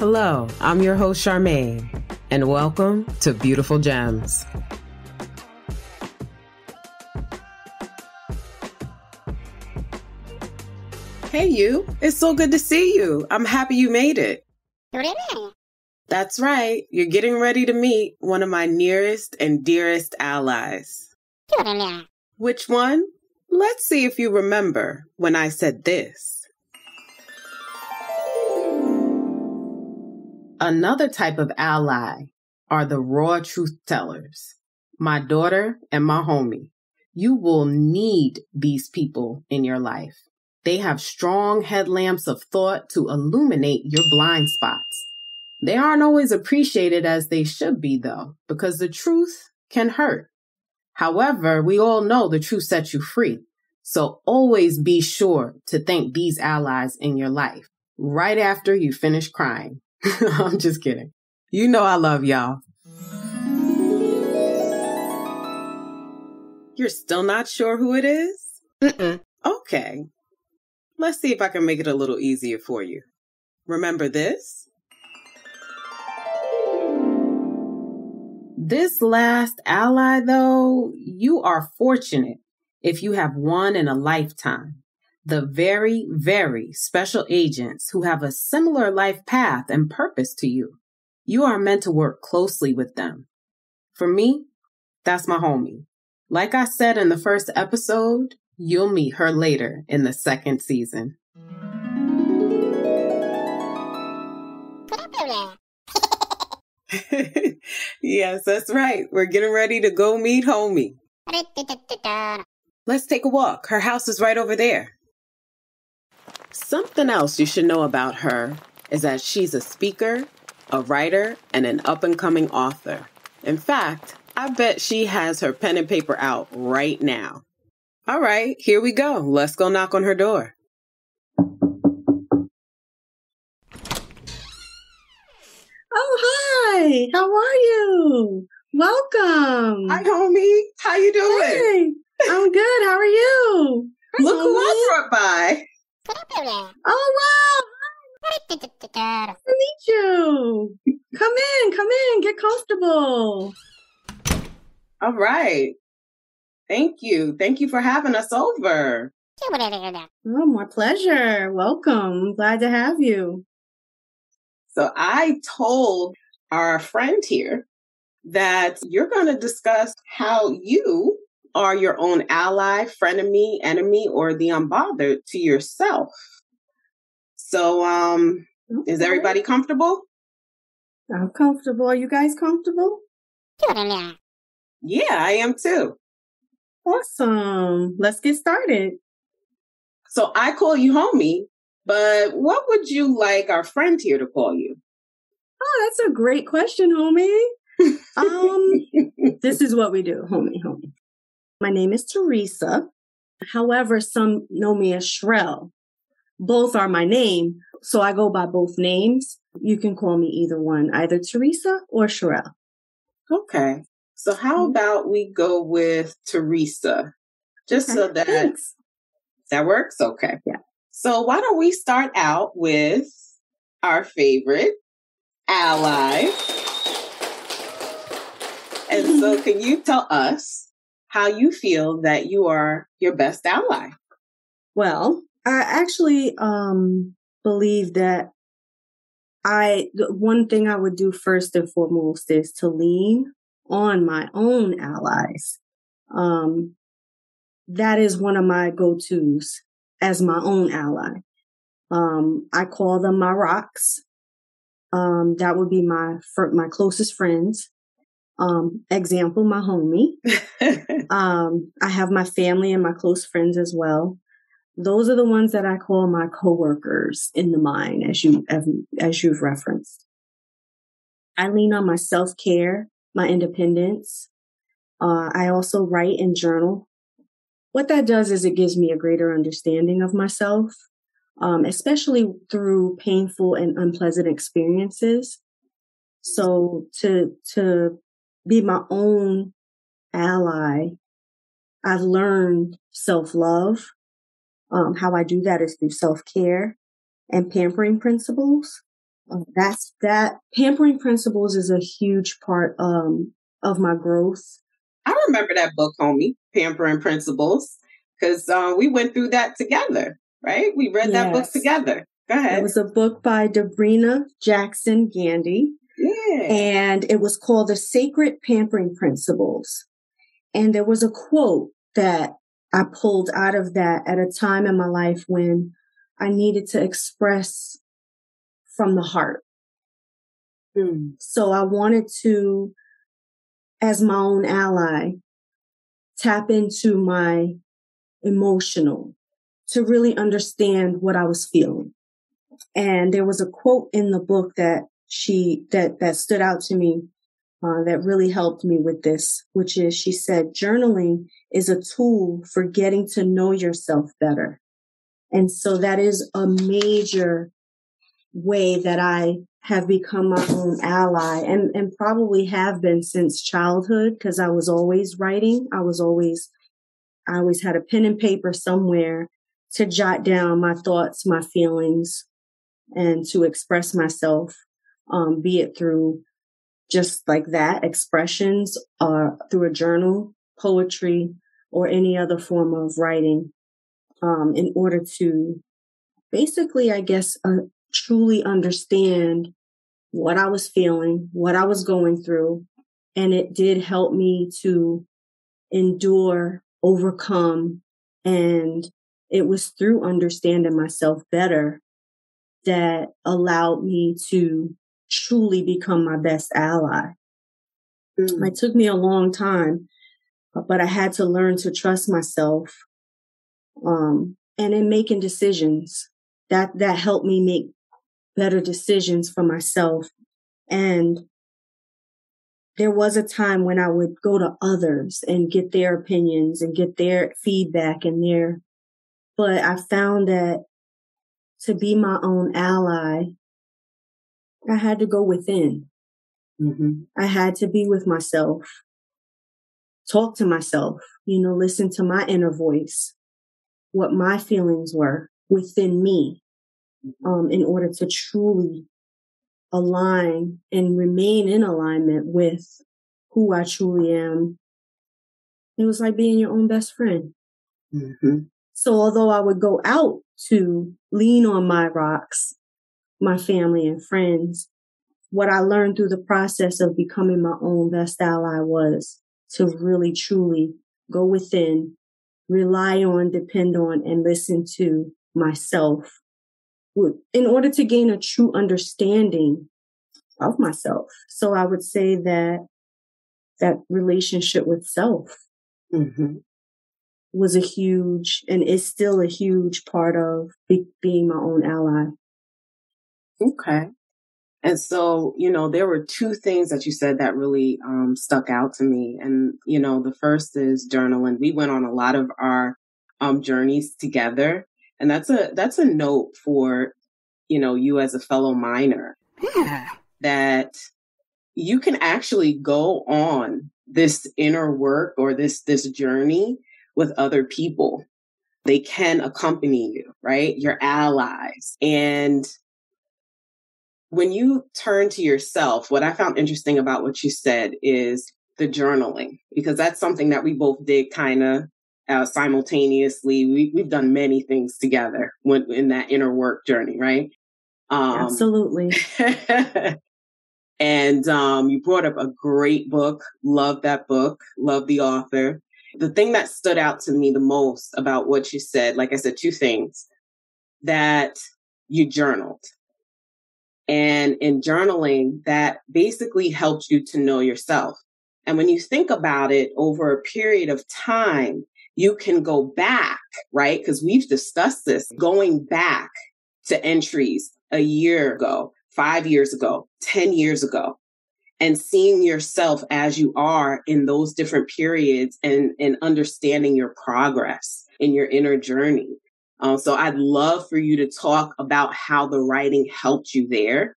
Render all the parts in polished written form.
Hello, I'm your host, Charmaine, and welcome to Beautiful Gems. Hey, you. It's so good to see you. I'm happy you made it. That's right. You're getting ready to meet one of my nearest and dearest allies. Which one? Let's see if you remember when I said this. Another type of ally are the raw truth tellers. My daughter and my homie. You will need these people in your life. They have strong headlamps of thought to illuminate your blind spots. They aren't always appreciated as they should be, though, because the truth can hurt. However, we all know the truth sets you free. So always be sure to thank these allies in your life right after you finish crying. I'm just kidding. You know I love y'all. You're still not sure who it is? Okay. Let's see if I can make it a little easier for you. Remember this? This last ally, though, you are fortunate if you have one in a lifetime. The very, very special agents who have a similar life path and purpose to you. You are meant to work closely with them. For me, that's my homie. Like I said in the first episode, you'll meet her later in the second season. Yes, that's right. We're getting ready to go meet homie. Let's take a walk. Her house is right over there. Something else you should know about her is that she's a speaker, a writer, and an up-and-coming author. In fact, I bet she has her pen and paper out right now. All right, here we go. Let's go knock on her door. Oh, hi. How are you? Welcome. Hi, homie. How you doing? Hey, I'm good. How are you? Look who I brought by. Oh, wow. Nice to meet you. Come in. Get comfortable. All right. Thank you. Thank you for having us over. Oh, my pleasure. Welcome. Glad to have you. So I told our friend here that you're going to discuss how you are your own ally, frenemy, enemy, or the unbothered to yourself. So, Is everybody comfortable? I'm comfortable. Are you guys comfortable? Yeah, I am too. Awesome. Let's get started. So I call you homie, but what would you like our friend here to call you? Oh, that's a great question, homie. This is what we do, homie. My name is Teresa. However, some know me as Shrell. Both are my name, so I go by both names. You can call me either one, either Teresa or Shrell. Okay. So how about we go with Teresa? Just so that Thanks. That works? Okay. Yeah. So why don't we start out with our favorite ally? And so can you tell us how you feel that you are your best ally? Well, I actually believe that the one thing I would do first and foremost is to lean on my own allies. That is one of my go-tos as my own ally. I call them my rocks. That would be my closest friends. Example, my homie. I have my family and my close friends as well. Those are the ones that I call my coworkers in the mind, as you've referenced. I lean on my self-care, my independence. I also write and journal. What that does is it gives me a greater understanding of myself, especially through painful and unpleasant experiences. So to be my own ally, I've learned self-love. How I do that is through self-care and pampering principles. That pampering principles is a huge part of my growth. I remember that book, homie, Pampering Principles, because we went through that together, right? We read that book together. Go ahead. It was a book by Debrina Jackson Gandy. Yeah. And it was called The Sacred Pampering Principles. And there was a quote that I pulled out of that at a time in my life when I needed to express from the heart. So I wanted to, as my own ally, tap into my emotional to really understand what I was feeling. And there was a quote in the book that that stood out to me that really helped me with this, which is she said, journaling is a tool for getting to know yourself better. And so that is a major way that I have become my own ally and probably have been since childhood because I was always writing. I always had a pen and paper somewhere to jot down my thoughts, my feelings, and to express myself, be it through just like that, expressions, through a journal, poetry, or any other form of writing, in order to basically, I guess, truly understand what I was feeling, what I was going through. And it did help me to endure, overcome. And it was through understanding myself better that allowed me to truly become my best ally. It took me a long time, but I had to learn to trust myself. And in making decisions, that helped me make better decisions for myself. And there was a time when I would go to others and get their opinions and get their feedback but I found that to be my own ally, I had to go within. I had to be with myself, talk to myself, listen to my inner voice, what my feelings were within me, in order to truly align and remain in alignment with who I truly am. It was like being your own best friend. So although I would go out to lean on my rocks, my family and friends, what I learned through the process of becoming my own best ally was to really, truly go within, rely on, depend on, and listen to myself in order to gain a true understanding of myself. So I would say that relationship with self was a huge, and is still a huge part of being my own ally. Okay. And so, there were two things that you said that really stuck out to me. And, the first is journaling. We went on a lot of our journeys together. And that's a note for, you as a fellow miner, that you can actually go on this inner work or this journey with other people. They can accompany you, right? Your allies. And when you turn to yourself, what I found interesting about what you said is the journaling, because that's something that we both did kind of simultaneously. We've done many things together in that inner work journey, right? Absolutely. And you brought up a great book. Love that book. Love the author. The thing that stood out to me the most about what you said, like I said, two things, that you journaled. And in journaling, that basically helps you to know yourself. And when you think about it over a period of time, you can go back, right? Because we've discussed this, going back to entries a year ago, 5 years ago, 10 years ago, and seeing yourself as you are in those different periods and understanding your progress in your inner journey. So I'd love for you to talk about how the writing helped you there.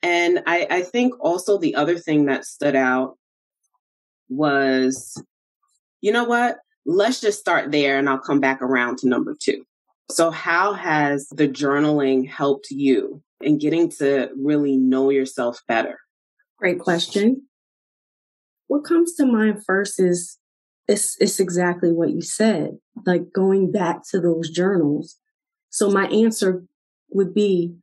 And I think also the other thing that stood out was, you know what? Let's just start there and I'll come back around to number 2. So how has the journaling helped you and getting to really know yourself better? Great question. What comes to mind first is it's exactly what you said, like going back to those journals. So my answer would be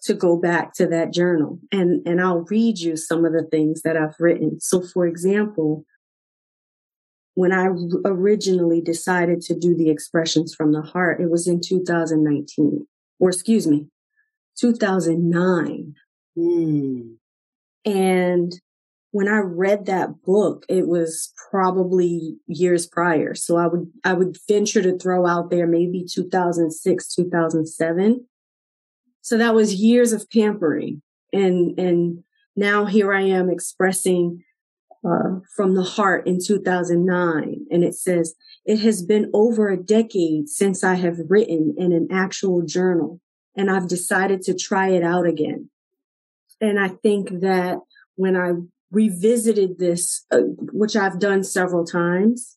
to go back to that journal, and I'll read you some of the things that I've written. So for example, when I originally decided to do the expressions from the heart, it was in 2019, or excuse me, 2009. And when I read that book, it was probably years prior. So I would venture to throw out there maybe 2006, 2007. So that was years of pampering. And now here I am expressing from the heart in 2009. And it says, it has been over a decade since I have written in an actual journal, and I've decided to try it out again. And I think that when I revisited this, which I've done several times,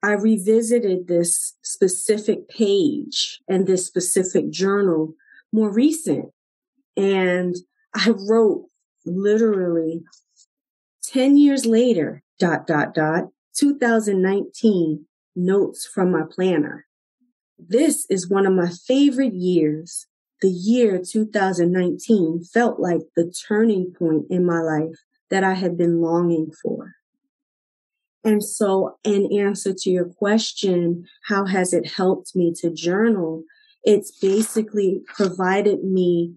I revisited this specific page and this specific journal more recent. And I wrote literally 10 years later, 2019, notes from my planner. This is one of my favorite years. The year 2019 felt like the turning point in my life that I had been longing for. And so in answer to your question, how has it helped me to journal? It's basically provided me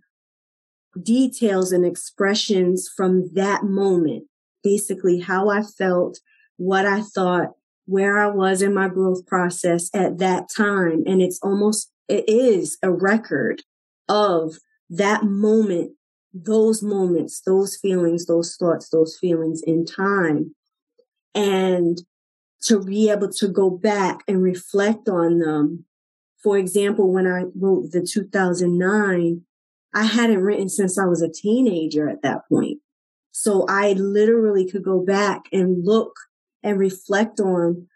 details and expressions from that moment, basically how I felt, what I thought, where I was in my growth process at that time. And it is a record of that moment, those moments, those feelings, those thoughts, those feelings in time. And to be able to go back and reflect on them. For example, when I wrote the 2009, I hadn't written since I was a teenager at that point. So I literally could go back and look and reflect on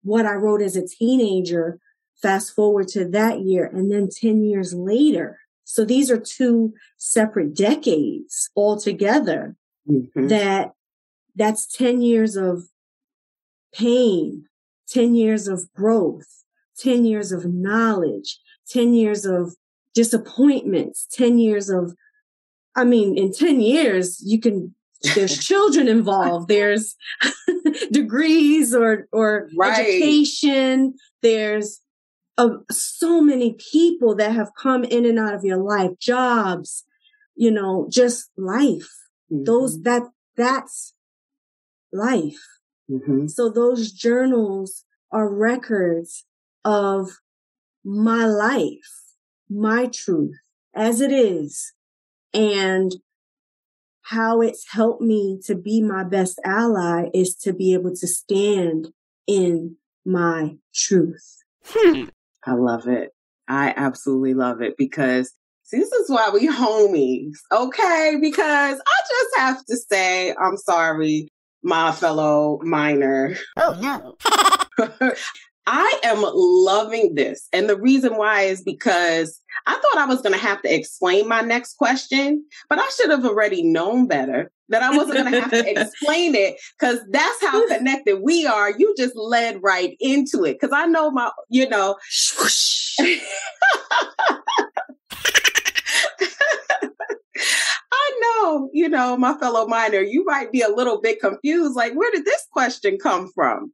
what I wrote as a teenager, fast forward to that year, and then 10 years later. So these are two separate decades altogether. That's 10 years of pain, 10 years of growth, 10 years of knowledge, 10 years of disappointments, 10 years of, in 10 years, there's children involved, there's degrees or right. Education, there's so many people that have come in and out of your life, jobs, just life. That's life. So those journals are records of my life, my truth as it is, and how it's helped me to be my best ally is to be able to stand in my truth. I love it. I absolutely love it because this is why we homies, okay? Because I just have to say, I'm sorry, my fellow minor. Oh, no. I am loving this. And the reason why is because I thought I was going to have to explain my next question, but I should have already known better that I wasn't going to have to explain it because that's how connected we are. You just led right into it because I know I know, my fellow minor, you might be a little bit confused. Like, where did this question come from?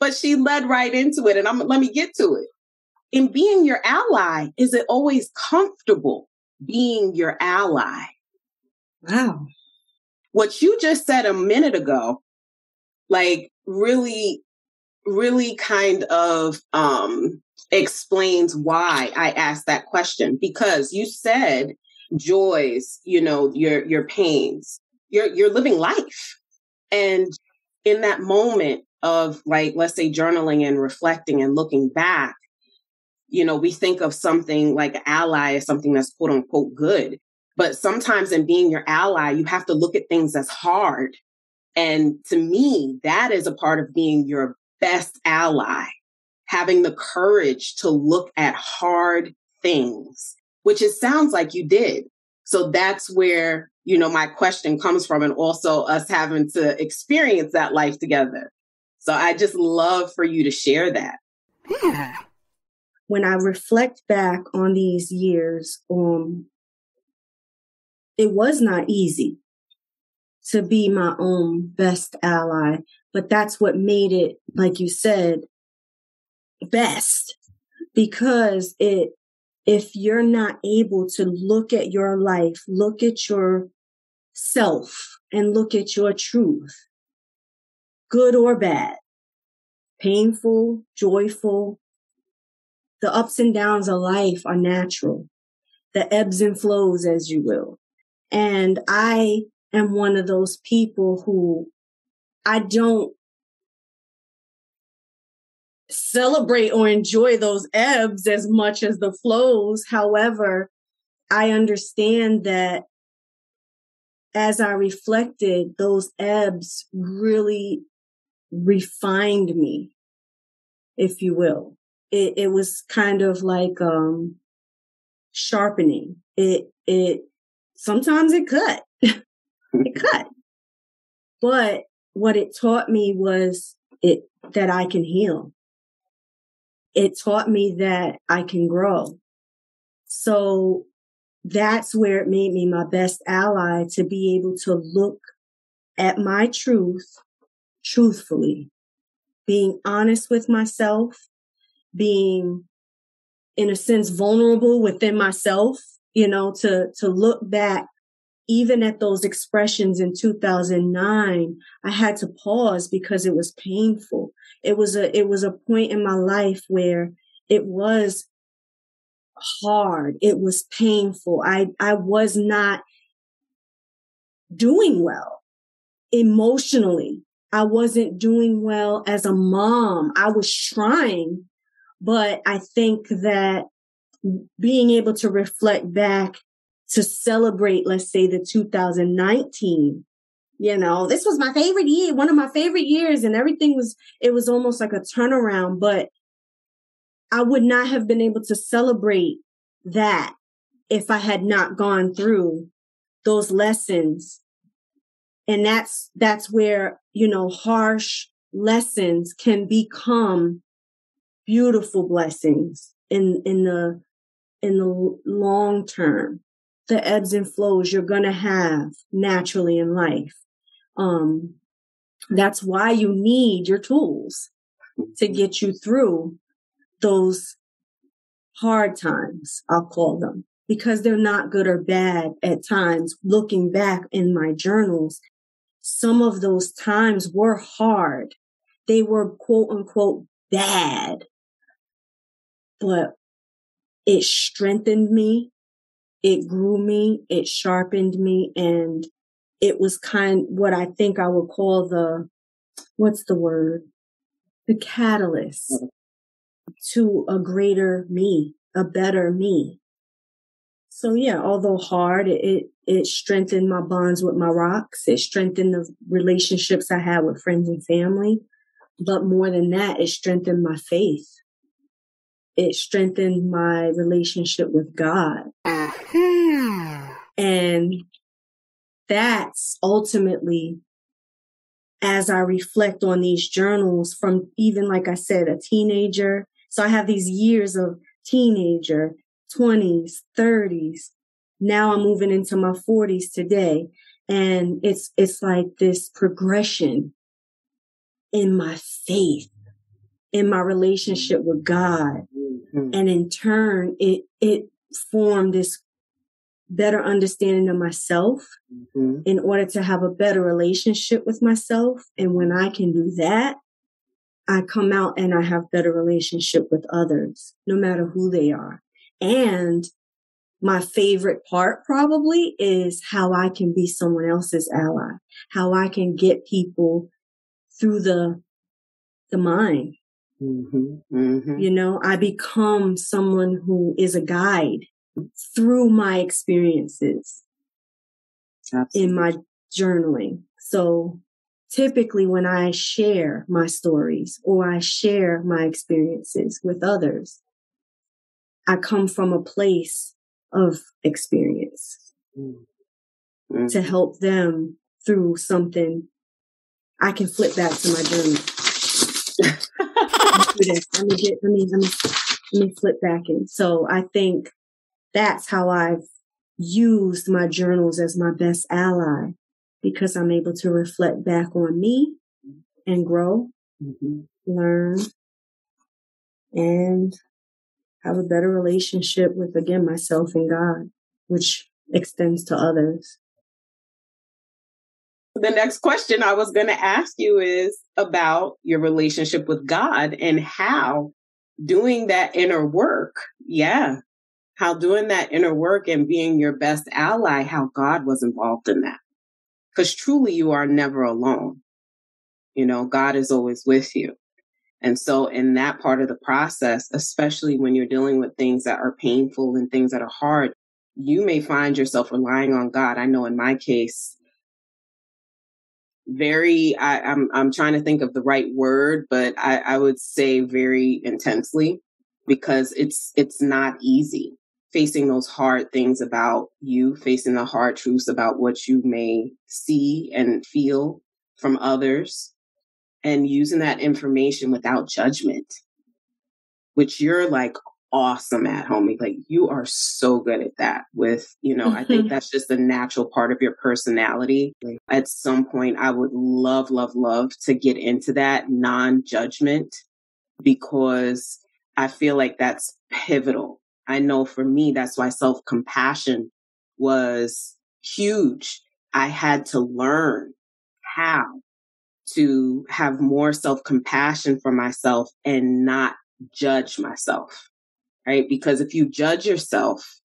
But she led right into it. And let me get to it. In being your ally, is it always comfortable being your ally? Wow. What you just said a minute ago, like really, really kind of explains why I asked that question. Because you said joys, your pains, you're living life. And in that moment of, like, let's say journaling and reflecting and looking back, we think of something like an ally as something that's quote unquote good. But sometimes in being your ally, you have to look at things as hard. And to me, that is a part of being your best ally, having the courage to look at hard things which it sounds like you did. So that's where, my question comes from, and also us having to experience that life together. So I just love for you to share that. Yeah. When I reflect back on these years, it was not easy to be my own best ally, but that's what made it, like you said, best. Because if you're not able to look at your life, look at yourself, and look at your truth, good or bad, painful, joyful, the ups and downs of life are natural, the ebbs and flows, as you will. And I am one of those people who I don't celebrate or enjoy those ebbs as much as the flows. However, I understand that as I reflected, those ebbs really refined me, if you will. It was kind of like sharpening. It sometimes it cut. It cut. But what it taught me was that I can heal. It taught me that I can grow. So that's where it made me my best ally, to be able to look at my truth truthfully, being honest with myself, being, in a sense, vulnerable within myself, to look back. Even at those expressions in 2009, I had to pause because it was painful. It was a point in my life where it was hard. It was painful. I was not doing well emotionally. I wasn't doing well as a mom. I was trying, but I think that being able to reflect back, to celebrate, let's say, the 2019, this was my favorite year, one of my favorite years, and it was almost like a turnaround, but I would not have been able to celebrate that if I had not gone through those lessons. And that's where, harsh lessons can become beautiful blessings in the long term. The ebbs and flows you're going to have naturally in life. That's why you need your tools to get you through those hard times, I'll call them, because they're not good or bad at times. Looking back in my journals, some of those times were hard. They were quote unquote bad, but it strengthened me. It grew me, it sharpened me, and it was what I think I would call the catalyst to a greater me, a better me. So yeah, although hard, it strengthened my bonds with my rocks. It strengthened the relationships I had with friends and family. But more than that, it strengthened my faith. It strengthened my relationship with God. And that's ultimately, as I reflect on these journals from even, like I said, a teenager. So I have these years of teenager, 20s, 30s. Now I'm moving into my 40s today. And it's like this progression in my faith, in my relationship with God. Mm-hmm. And in turn, it formed this better understanding of myself, mm-hmm. in order to have a better relationship with myself. And when I can do that, I come out and I have better relationship with others, no matter who they are. And my favorite part probably is how I can be someone else's ally, how I can get people through the mind. Mm-hmm. Mm-hmm. I become someone who is a guide through my experiences. Absolutely. In my journaling. So typically when I share my stories or I share my experiences with others, I come from a place of experience to help them through something. I can flip back to my journal. Let me flip back in. So I think that's how I've used my journals as my best ally, because I'm able to reflect back on me and grow, learn, and have a better relationship with, again, myself and God, which extends to others. The next question I was going to ask you is about your relationship with God and how doing that inner work, how doing that inner work and being your best ally, how God was involved in that. Because truly you are never alone. You know, God is always with you. And so in that part of the process, especially when you're dealing with things that are painful and things that are hard, you may find yourself relying on God. I know in my case, I'm trying to think of the right word, but I would say very intensely, because it's not easy facing those hard things about you, facing the hard truths about what you may see and feel from others, and using that information without judgment, which you're like awesome at, homie. Like you are so good at that with, I think that's just a natural part of your personality. At some point, I would love, love, love to get into that non-judgment, because I feel like that's pivotal. I know for me, that's why self-compassion was huge. I had to learn how to have more self-compassion for myself and not judge myself, right? Because if you judge yourself,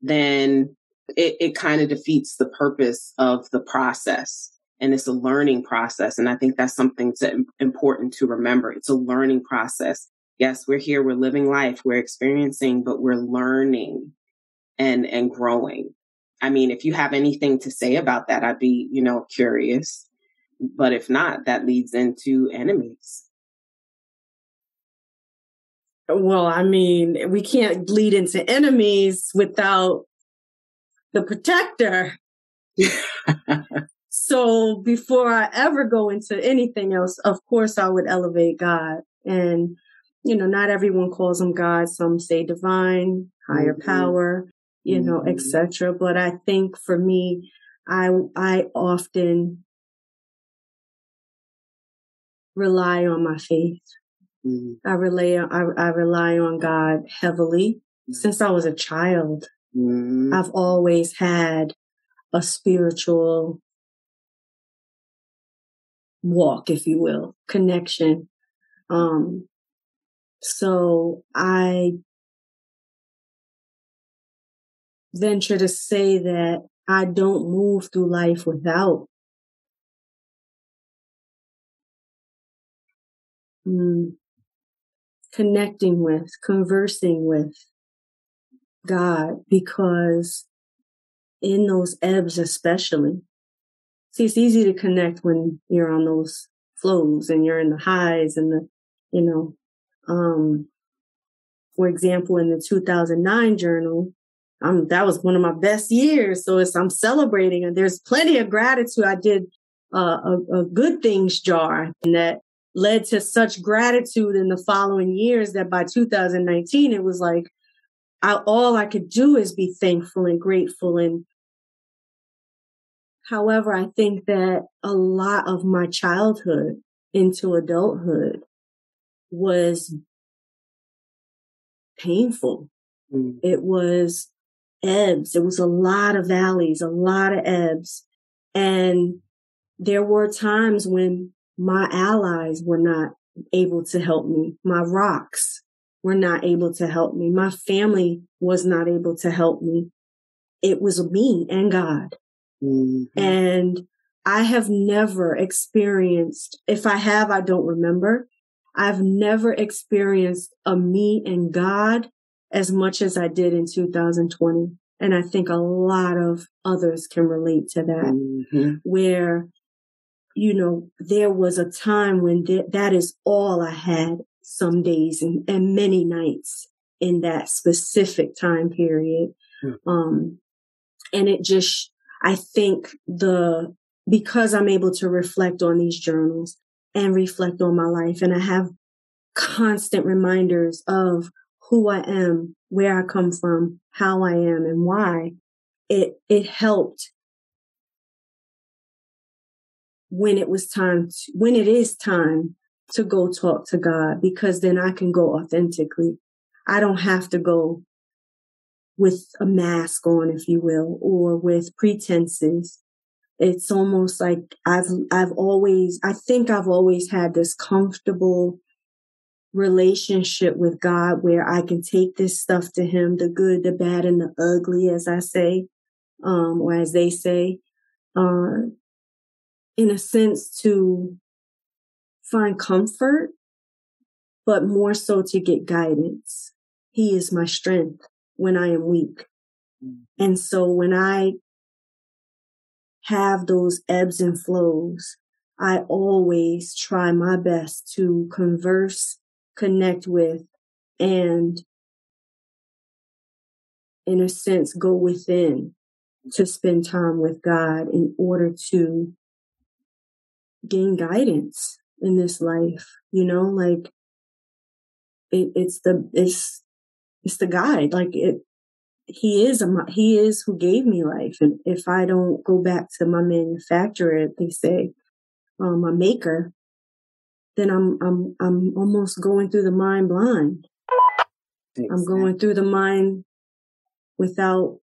then it kind of defeats the purpose of the process. And it's a learning process. And I think that's something important to remember. It's a learning process. Yes, we're here, we're living life, we're experiencing, but we're learning and growing. I mean, if you have anything to say about that, I'd be, curious. But if not, that leads into enemies. Well, I mean, we can't lead into enemies without the protector. So before I ever go into anything else, of course, I would elevate God. And, not everyone calls him God. Some say divine, higher power, etc. But I think for me, I often rely on my faith. I rely on God heavily. Since I was a child. I've always had a spiritual walk, if you will, connection. So I venture to say that I don't move through life without connecting with, conversing with God, because in those ebbs especially, see, it's easy to connect when you're on those flows and you're in the highs and the, for example, in the 2009 journal, that was one of my best years. So I'm celebrating, and there's plenty of gratitude. I did a good things jar, and that led to such gratitude in the following years that by 2019, it was like all I could do is be thankful and grateful. And however, I think that a lot of my childhood into adulthood was painful. It was ebbs. It was a lot of valleys, a lot of ebbs. And there were times when my allies were not able to help me. My rocks were not able to help me. My family was not able to help me. It was me and God. And I have never experienced, if I have, I don't remember. I've never experienced a me and God as much as I did in 2020. And I think a lot of others can relate to that, where, there was a time when that is all I had some days and many nights in that specific time period. And it just, I think because I'm able to reflect on these journals and reflect on my life, and I have constant reminders of who I am, where I come from, how I am, and why, it helped when it is time to go talk to God, because then I can go authentically. I don't have to go with a mask on, if you will, or with pretenses. It's almost like I think I've always had this comfortable relationship with God where I can take this stuff to him, the good, the bad, and the ugly, as I say, or as they say, in a sense to find comfort, but more so to get guidance. He is my strength when I am weak. And so when I have those ebbs and flows, I always try my best to converse, connect with, and in a sense, go within to spend time with God in order to gain guidance in this life. You know, like it's the guide. Like he is who gave me life. And if I don't go back to my manufacturer, they say, my maker, then I'm almost going through the mind blind. Exactly. I'm going through the mind without.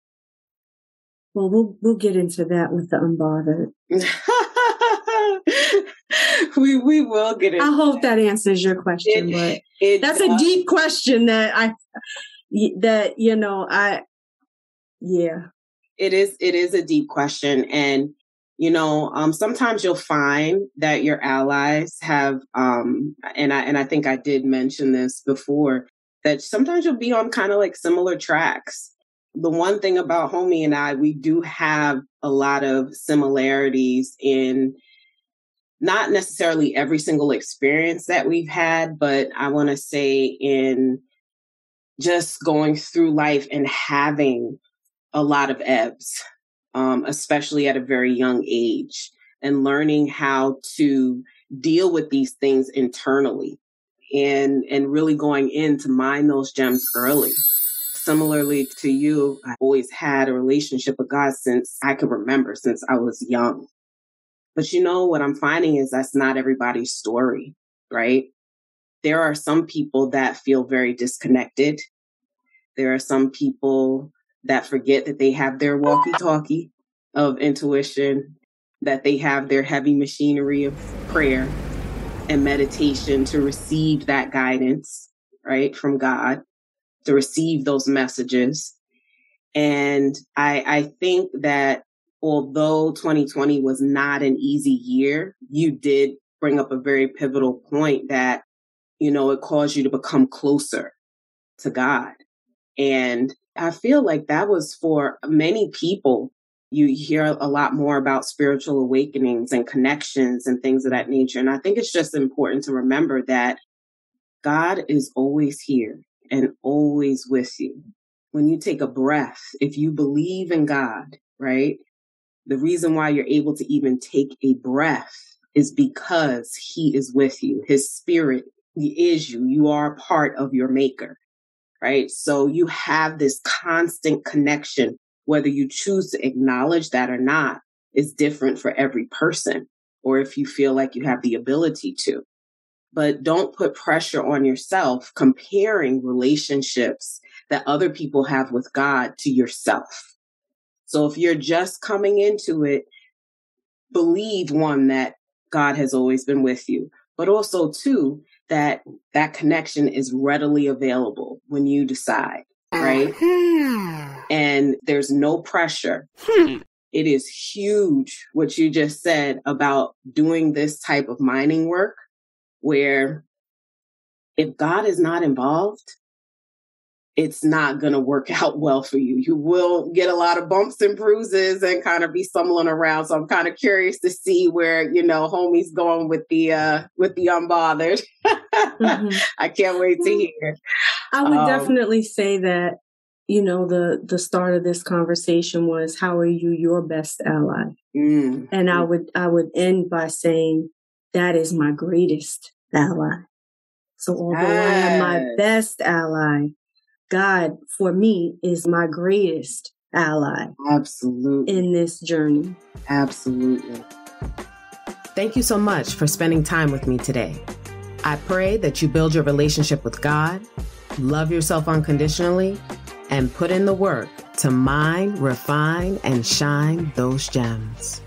Well, we'll get into that with the unbothered. we will get into. I hope that answers your question, but that's a deep question that yeah. It is a deep question, and sometimes you'll find that your allies have, and I think I did mention this before, that sometimes you'll be on kind of like similar tracks. The one thing about Homie and I, we do have a lot of similarities in not necessarily every single experience that we've had, but I want to say in just going through life and having a lot of ebbs, especially at a very young age, and learning how to deal with these things internally and really going in to mine those gems early. Similarly to you, I always had a relationship with God since I could remember, since I was young. But what I'm finding is that's not everybody's story, right? There are some people that feel very disconnected. There are some people that forget that they have their walkie-talkie of intuition, that they have their heavy machinery of prayer and meditation to receive that guidance, right, from God, to receive those messages. And I think that although 2020 was not an easy year, you did bring up a very pivotal point that, it caused you to become closer to God. And I feel like that was for many people. You hear a lot more about spiritual awakenings and connections and things of that nature. And I think it's just important to remember that God is always here and always with you. When you take a breath, if you believe in God, right? The reason why you're able to even take a breath is because he is with you. His spirit is you. You are a part of your maker. Right? So you have this constant connection, whether you choose to acknowledge that or not, is different for every person, or if you feel like you have the ability to. But don't put pressure on yourself comparing relationships that other people have with God to yourself. So if you're just coming into it, believe, one, that God has always been with you, but also, two, that connection is readily available when you decide, right? And there's no pressure. It is huge what you just said about doing this type of mining work, where if God is not involved, it's not going to work out well for you. You will get a lot of bumps and bruises and kind of be stumbling around. So I'm kind of curious to see where, Homie's going with the unbothered. Mm-hmm. I can't wait to hear. I would definitely say that the start of this conversation was, how are you your best ally? And I would end by saying, that is my greatest ally. So although I am my best ally, God, for me, is my greatest ally. Absolutely. In this journey. Absolutely. Thank you so much for spending time with me today. I pray that you build your relationship with God, love yourself unconditionally, and put in the work to mine, refine, and shine those gems.